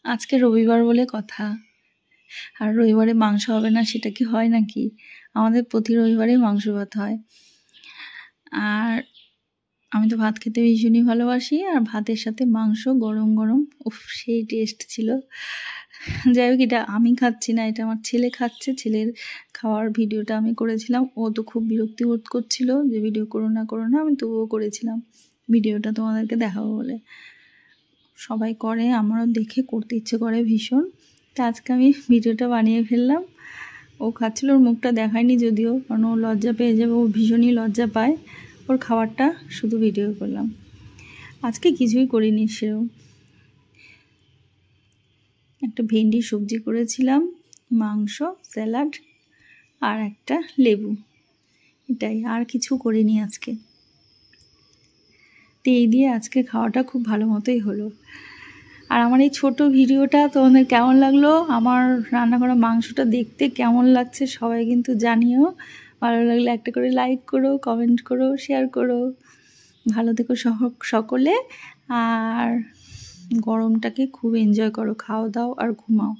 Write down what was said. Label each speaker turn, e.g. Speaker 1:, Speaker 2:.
Speaker 1: আজকে রবিবার বলে কথা, আর রবিবারে মাংস হবে না সেটা কি হয় নাকি? আমাদের প্রতি রবিবারেই মাংস ভাত হয়। আর আমি তো ভাত খেতে ভীষণই ভালোবাসি, আর ভাতের সাথে মাংস গরম গরম, উফ সেই টেস্ট ছিল। যাই হোক, এটা আমি খাচ্ছি না, এটা আমার ছেলে খাচ্ছে। ছেলের খাওয়ার ভিডিওটা আমি করেছিলাম। ও তো খুব বিরক্তি বোধ করছিল যে ভিডিও করো না, আমি তবুও করেছিলাম ভিডিওটা তোমাদেরকে দেখাবো বলে। সবাই করে, আমারও দেখে করতে ইচ্ছে করে ভীষণ। তা আজকে আমি ভিডিওটা বানিয়ে ফেললাম। ও খাচ্ছিল, ওর মুখটা দেখায়নি যদিও, কারণ ও লজ্জা পেয়ে যাবে, ও ভীষণই লজ্জা পায়। ওর খাবারটা শুধু ভিডিও করলাম। আজকে কিছুই করিনি সেও। একটা ভেন্ডি সবজি করেছিলাম, মাংস, স্যালাড আর একটা লেবু, এটাই, আর কিছু করিনি আজকে। তো এই দিয়ে আজকে খাওয়াটা খুব ভালো মতোই হলো। আর আমার এই ছোটো ভিডিওটা তোমাদের কেমন লাগলো, আমার রান্না করা মাংসটা দেখতে কেমন লাগছে সবাই কিন্তু জানিও। ভালো লাগলে একটা করে লাইক করো, কমেন্ট করো, শেয়ার করো। ভালো থেকো সকলে, আর গরমটাকে খুব এনজয় করো, খাও দাও আর ঘুমাও।